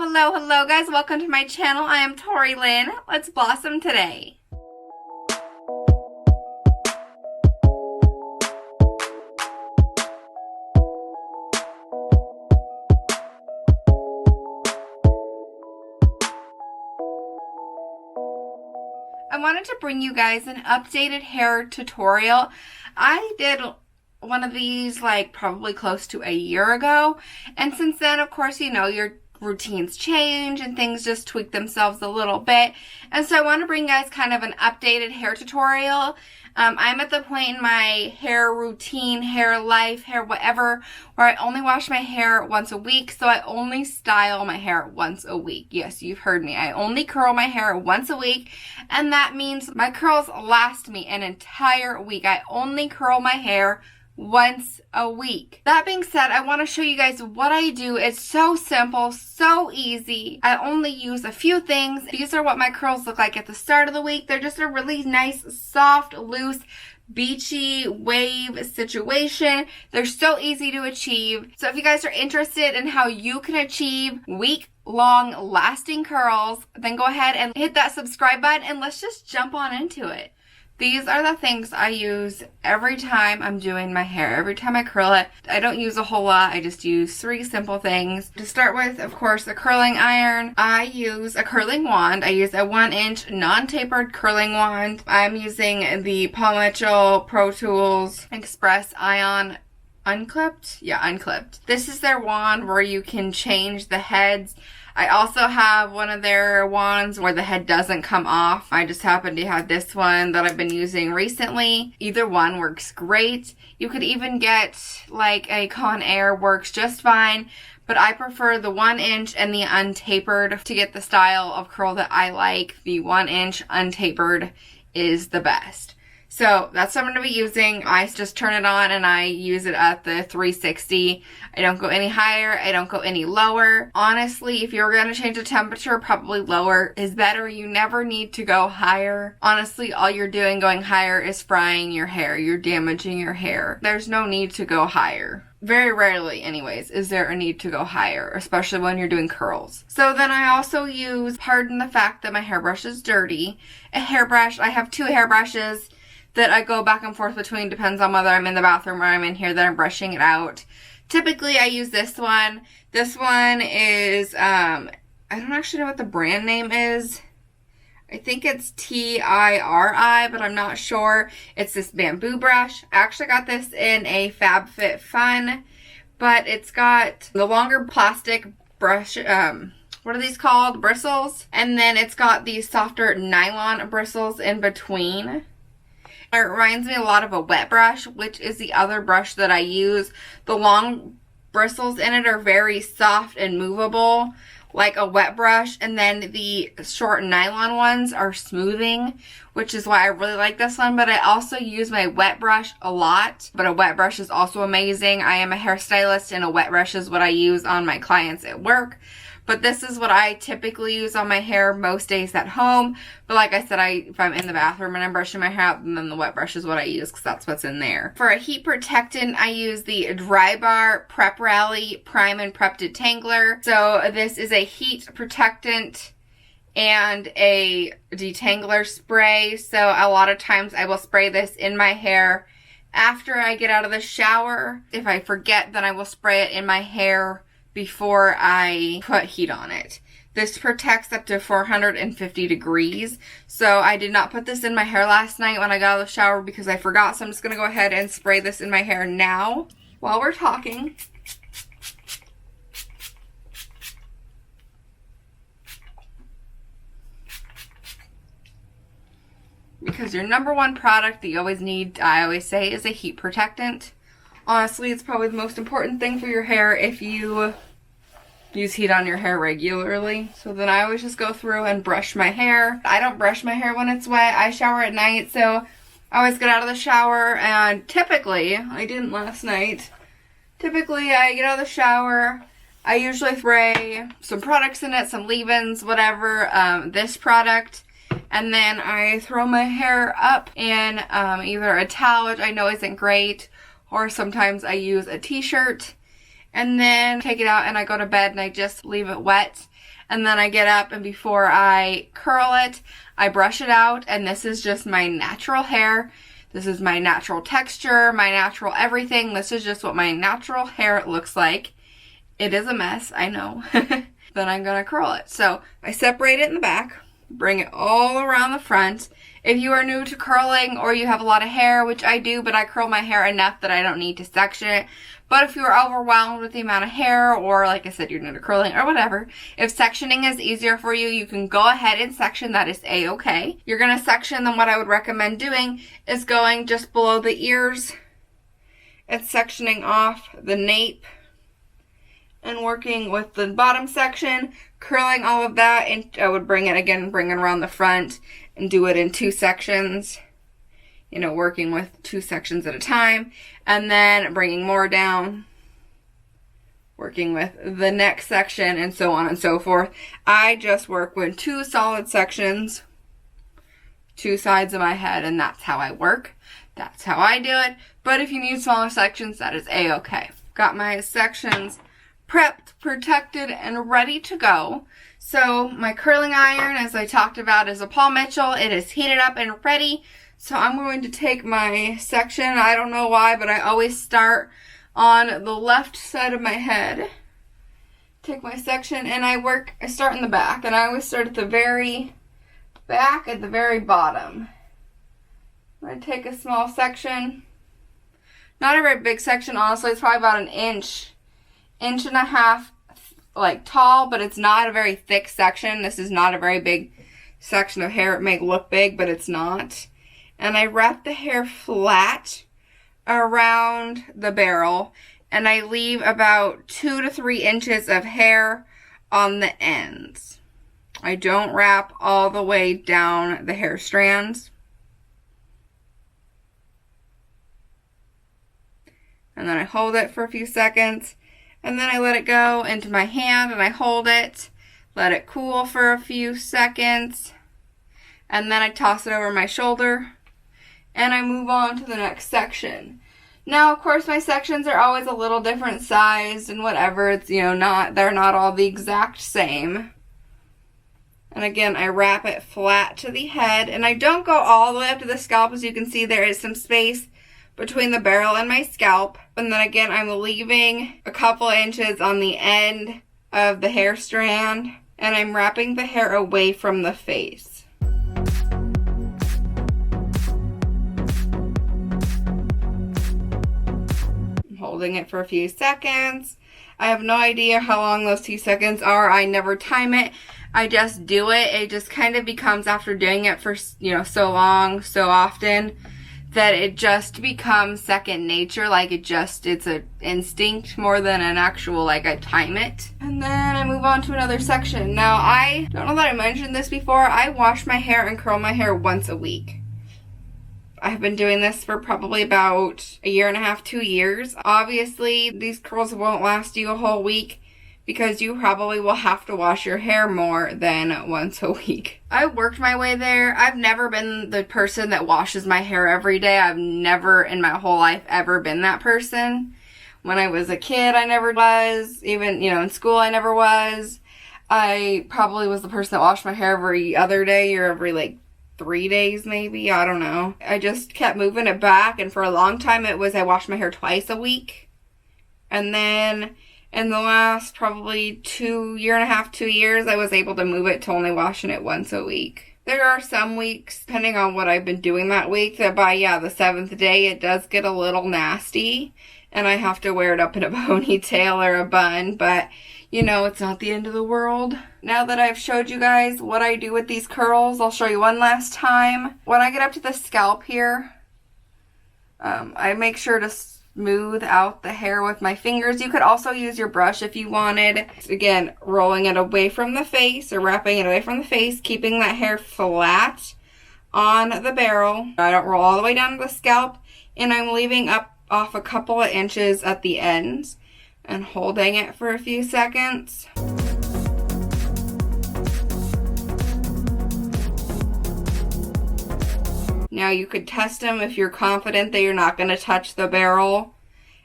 Hello guys, welcome to my channel. I am Tori Lynn. Let's blossom today. I wanted to bring you guys an updated hair tutorial. I did one of these like probably close to a year ago, and since then, of course, you know, your routines change and things just tweak themselves a little bit, and so I want to bring you guys kind of an updated hair tutorial. I'm at the point in my hair routine, hair life, hair whatever, where I only wash my hair once a week, so I only style my hair once a week. Yes, you've heard me. I only curl my hair once a week, and that means my curls last me an entire week. I only curl my hair once a week. That being said, I want to show you guys what I do. It's so simple, so easy. I only use a few things. These are what my curls look like at the start of the week. They're just a really nice, soft, loose, beachy wave situation. They're so easy to achieve. So if you guys are interested in how you can achieve week-long lasting curls, then go ahead and hit that subscribe button and let's just jump on into it. These are the things I use every time I'm doing my hair, every time I curl it. I don't use a whole lot, I just use 3 simple things. To start with, of course, a curling iron. I use a curling wand. I use a 1-inch non-tapered curling wand. I'm using the Paul Mitchell Pro Tools Express Ion Unclipped? Yeah, unclipped. This is their wand where you can change the heads. I also have one of their wands where the head doesn't come off. I just happen to have this one that I've been using recently. Either one works great. You could even get like a Conair, works just fine. But I prefer the 1-inch and the untapered to get the style of curl that I like. The 1-inch untapered is the best. So that's what I'm going to be using. I just turn it on and I use it at the 360. I don't go any higher. I don't go any lower. Honestly, if you're going to change the temperature, probably lower is better. You never need to go higher. Honestly, all you're doing going higher is frying your hair. You're damaging your hair. There's no need to go higher. Very rarely, anyways, is there a need to go higher, especially when you're doing curls. So then I also use, pardon the fact that my hairbrush is dirty, a hairbrush. I have 2 hairbrushes that I go back and forth between, depends on whether I'm in the bathroom or I'm in here that I'm brushing it out. Typically I use this one. This one is, I don't actually know what the brand name is. I think it's TIRI, but I'm not sure. It's this bamboo brush. I actually got this in a FabFitFun, but it's got the longer plastic brush, what are these called? Bristles. And then it's got these softer nylon bristles in between. It reminds me a lot of a wet brush, which is the other brush that I use. The long bristles in it are very soft and movable, like a wet brush, and then the short nylon ones are smoothing, which is why I really like this one. But I also use my wet brush a lot, but a wet brush is also amazing. I am a hairstylist, and a wet brush is what I use on my clients at work. But this is what I typically use on my hair most days at home. But like I said, if I'm in the bathroom and I'm brushing my hair out, then the wet brush is what I use because that's what's in there. For a heat protectant, I use the Dry Bar Prep Rally Prime and Prep Detangler. So this is a heat protectant and a detangler spray. So a lot of times I will spray this in my hair after I get out of the shower. If I forget, then I will spray it in my hair before I put heat on it. This protects up to 450 degrees. So I did not put this in my hair last night when I got out of the shower because I forgot. So I'm just going to go ahead and spray this in my hair now while we're talking. Because your number one product that you always need, I always say, is a heat protectant. Honestly, it's probably the most important thing for your hair if you use heat on your hair regularly. So then I always just go through and brush my hair. I don't brush my hair when it's wet. I shower at night, so I always get out of the shower, and typically, I didn't last night, typically I get out of the shower, I usually spray some products in it, some leave-ins, whatever, this product, and then I throw my hair up in either a towel, which I know isn't great, or sometimes I use a t-shirt, and then take it out and I go to bed and I just leave it wet. And then I get up, and before I curl it, I brush it out, and this is just my natural hair. This is my natural texture, my natural everything. This is just what my natural hair looks like. It is a mess, I know. Then I'm gonna curl it. So I separate it in the back, bring it all around the front. If you are new to curling or you have a lot of hair, which I do, but I curl my hair enough that I don't need to section it. But if you are overwhelmed with the amount of hair, or like I said, you're new to curling or whatever, if sectioning is easier for you, you can go ahead and section. That is a-okay. You're going to section, then what I would recommend doing is going just below the ears and sectioning off the nape and working with the bottom section, curling all of that, and I would bring it around the front and do it in 2 sections. You know, working with 2 sections at a time, and then bringing more down, working with the next section, and so on and so forth. I just work with 2 solid sections, 2 sides of my head, and that's how I work. That's how I do it. But if you need smaller sections, that is a-okay. Got my sections prepped, protected, and ready to go. So my curling iron, as I talked about, is a Paul Mitchell. It is heated up and ready. So I'm going to take my section. I don't know why, but I always start on the left side of my head. Take my section and I start in the back, and I always start at the very back at the very bottom. I take a small section. Not a very big section, honestly. It's probably about an inch and a half like tall, but it's not a very thick section. This is not a very big section of hair. It may look big, but it's not. And I wrap the hair flat around the barrel, and I leave about 2 to 3 inches of hair on the ends. I don't wrap all the way down the hair strands. And then I hold it for a few seconds, and then I let it go into my hand, and I hold it, let it cool for a few seconds, and then I toss it over my shoulder, and I move on to the next section. Now, of course, my sections are always a little different sized and whatever. It's, they're not all the exact same. And again, I wrap it flat to the head, and I don't go all the way up to the scalp. As you can see, there is some space between the barrel and my scalp. And then again, I'm leaving a couple inches on the end of the hair strand, and I'm wrapping the hair away from the face. Holding it for a few seconds. I have no idea how long those 2 seconds are. I never time it. I just do it. It just kind of becomes, after doing it for, so long, so often, that it just becomes second nature. Like it's an instinct more than an actual, I time it. And then I move on to another section. Now, I don't know that I mentioned this before. I wash my hair and curl my hair once a week. I've been doing this for probably about 1.5 years, 2 years. Obviously, these curls won't last you a whole week because you probably will have to wash your hair more than once a week. I worked my way there. I've never been the person that washes my hair every day. I've never in my whole life ever been that person. When I was a kid, I never was. Even, in school, I never was. I probably was the person that washed my hair every other day or every 3 days maybe, I don't know. I just kept moving it back, and for a long time it was I washed my hair twice a week. And then in the last probably 2 years, I was able to move it to only washing it once a week. There are some weeks, depending on what I've been doing that week, that by the 7th day it does get a little nasty, and I have to wear it up in a ponytail or a bun, but it's not the end of the world. Now that I've showed you guys what I do with these curls, I'll show you one last time. When I get up to the scalp here, I make sure to smooth out the hair with my fingers. You could also use your brush if you wanted. Again, rolling it away from the face or wrapping it away from the face, keeping that hair flat on the barrel. I don't roll all the way down to the scalp, and I'm leaving off a couple of inches at the ends and holding it for a few seconds. Now you could test them if you're confident that you're not going to touch the barrel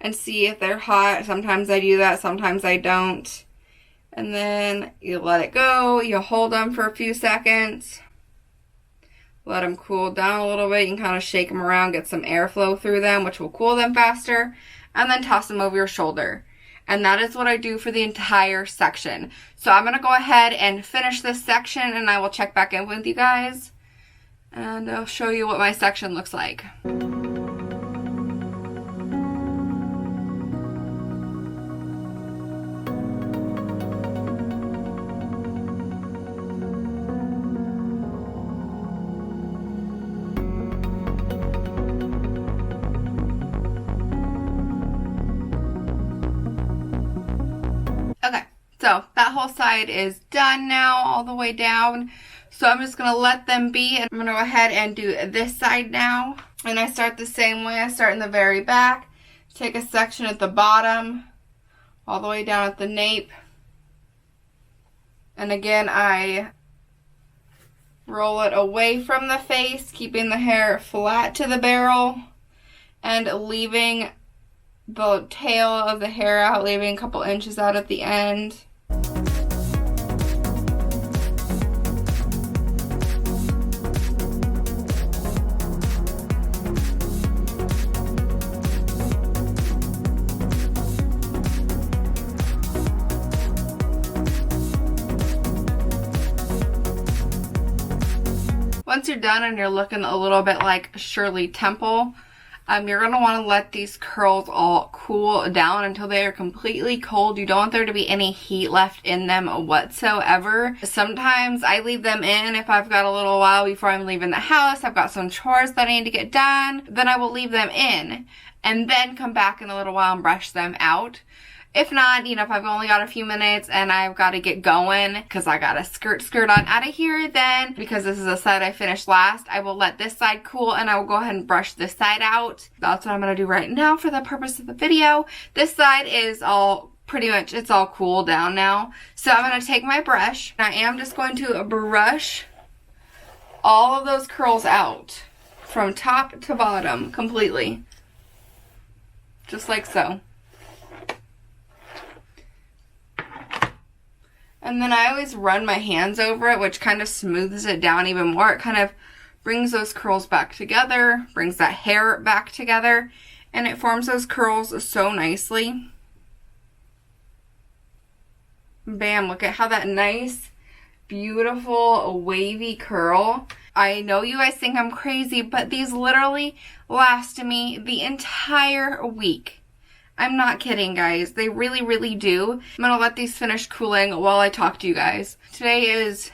and see if they're hot. Sometimes I do that, sometimes I don't. And then you let it go. You hold them for a few seconds. Let them cool down a little bit. You can kind of shake them around, get some airflow through them, which will cool them faster. And then toss them over your shoulder. And that is what I do for the entire section. So I'm going to go ahead and finish this section, and I will check back in with you guys. And I'll show you what my section looks like. Okay, so that whole side is done now, all the way down. So I'm just going to let them be, and I'm going to go ahead and do this side now. And I start the same way. I start in the very back, take a section at the bottom, all the way down at the nape. And again, I roll it away from the face, keeping the hair flat to the barrel, and leaving the tail of the hair out, leaving a couple inches out at the end. Once you're done and you're looking a little bit like Shirley Temple, you're going to want to let these curls all cool down until they are completely cold. You don't want there to be any heat left in them whatsoever. Sometimes I leave them in if I've got a little while before I'm leaving the house. I've got some chores that I need to get done. Then I will leave them in and then come back in a little while and brush them out. If not, you know, if I've only got a few minutes and I've got to get going because I got to skirt on out of here, then because this is a side I finished last, I will let this side cool and I will go ahead and brush this side out. That's what I'm going to do right now for the purpose of the video. This side is all pretty much, it's all cool down now. So I'm going to take my brush and I am just going to brush all of those curls out from top to bottom completely. Just like so. And then I always run my hands over it, which kind of smooths it down even more. It kind of brings those curls back together, brings that hair back together, and it forms those curls so nicely. Bam, look at how that nice, beautiful, wavy curl. I know you guys think I'm crazy, but these literally last me the entire week. I'm not kidding, guys. They really, really do. I'm going to let these finish cooling while I talk to you guys. Today is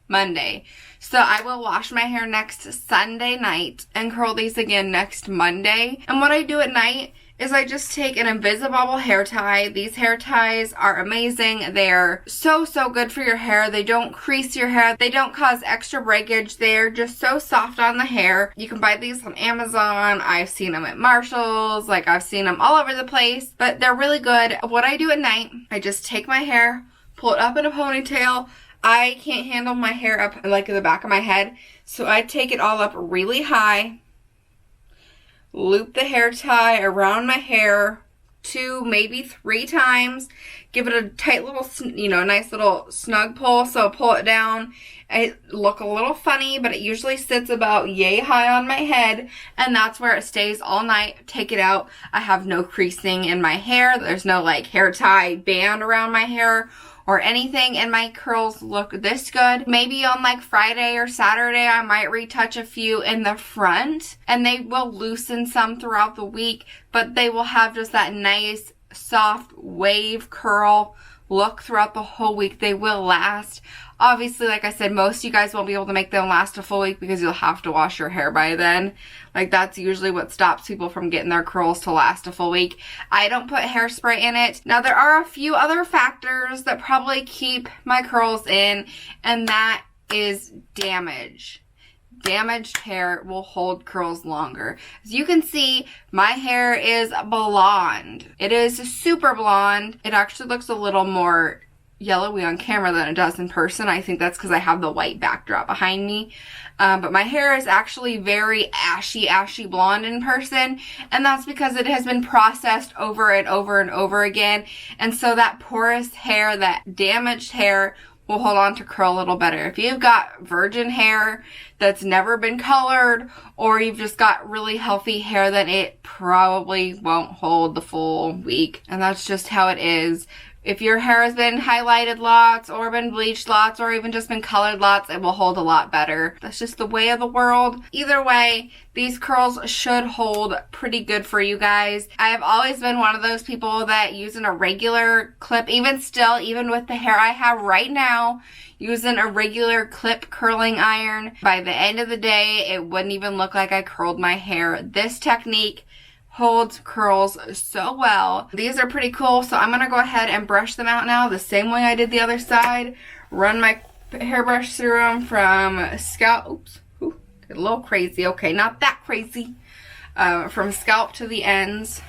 Monday. So I will wash my hair next Sunday night and curl these again next Monday. And what I do at night is I just take an invisible hair tie. These hair ties are amazing. They're so, so good for your hair. They don't crease your hair. They don't cause extra breakage. They're just so soft on the hair. You can buy these on Amazon. I've seen them at Marshall's. Like, I've seen them all over the place. But they're really good. What I do at night, I just take my hair, pull it up in a ponytail. I can't handle my hair up like in the back of my head. So I take it all up really high. Loop the hair tie around my hair 2, maybe 3 times. Give it a tight little, you know, nice little snug pull. So pull it down. It look a little funny, but it usually sits about yay high on my head. And that's where it stays all night. Take it out. I have no creasing in my hair. There's no like hair tie band around my hair or anything, and my curls look this good. Maybe on like Friday or Saturday I might retouch a few in the front, and they will loosen some throughout the week, but they will have just that nice soft wave curl look throughout the whole week. They will last. Obviously, like I said, most of you guys won't be able to make them last a full week because you'll have to wash your hair by then. Like, that's usually what stops people from getting their curls to last a full week. I don't put hairspray in it. Now, there are a few other factors that probably keep my curls in, and that is damage. Damaged hair will hold curls longer. As you can see, my hair is blonde. It is super blonde. It actually looks a little more yellowy on camera than it does in person. I think that's because I have the white backdrop behind me. But my hair is actually very ashy blonde in person, and that's because it has been processed over and over and over again. And so that porous hair, that damaged hair, will hold on to curl a little better. If you've got virgin hair that's never been colored, or you've just got really healthy hair, then it probably won't hold the full week. And that's just how it is. If your hair has been highlighted lots, or been bleached lots, or even just been colored lots, it will hold a lot better. That's just the way of the world. Either way, these curls should hold pretty good for you guys. I have always been one of those people that use an irregular clip, even still, even with the hair I have right now, using a regular clip curling iron. By the end of the day, it wouldn't even look like I curled my hair. This technique holds curls so well. These are pretty cool, so I'm gonna go ahead and brush them out now the same way I did the other side. Run my hairbrush through them from scalp, oops, get a little crazy, okay, not that crazy. From scalp to the ends,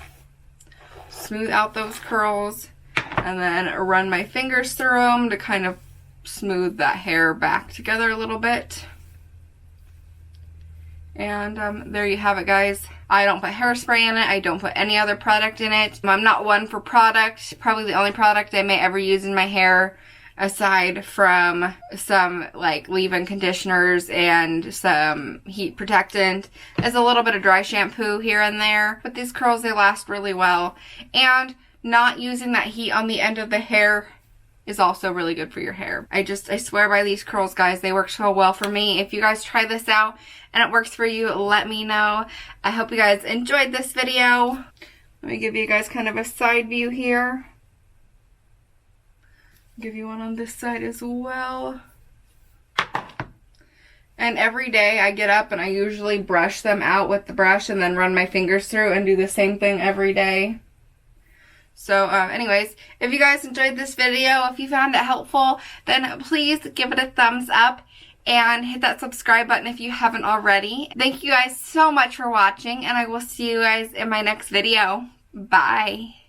smooth out those curls, and then run my fingers through them to kind of smooth that hair back together a little bit. And there you have it, guys. I don't put hairspray in it. I don't put any other product in it. I'm not one for product. Probably the only product I may ever use in my hair, aside from some like leave-in conditioners and some heat protectant, is a little bit of dry shampoo here and there. But these curls, they last really well. And not using that heat on the end of the hair is also really good for your hair. I swear by these curls, guys. They work so well for me. If you guys try this out and it works for you, let me know. I hope you guys enjoyed this video. Let me give you guys kind of a side view here. Give you one on this side as well. And every day I get up and I usually brush them out with the brush and then run my fingers through and do the same thing every day. So anyways, if you guys enjoyed this video, if you found it helpful, then please give it a thumbs up and hit that subscribe button if you haven't already. Thank you guys so much for watching, and I will see you guys in my next video. Bye.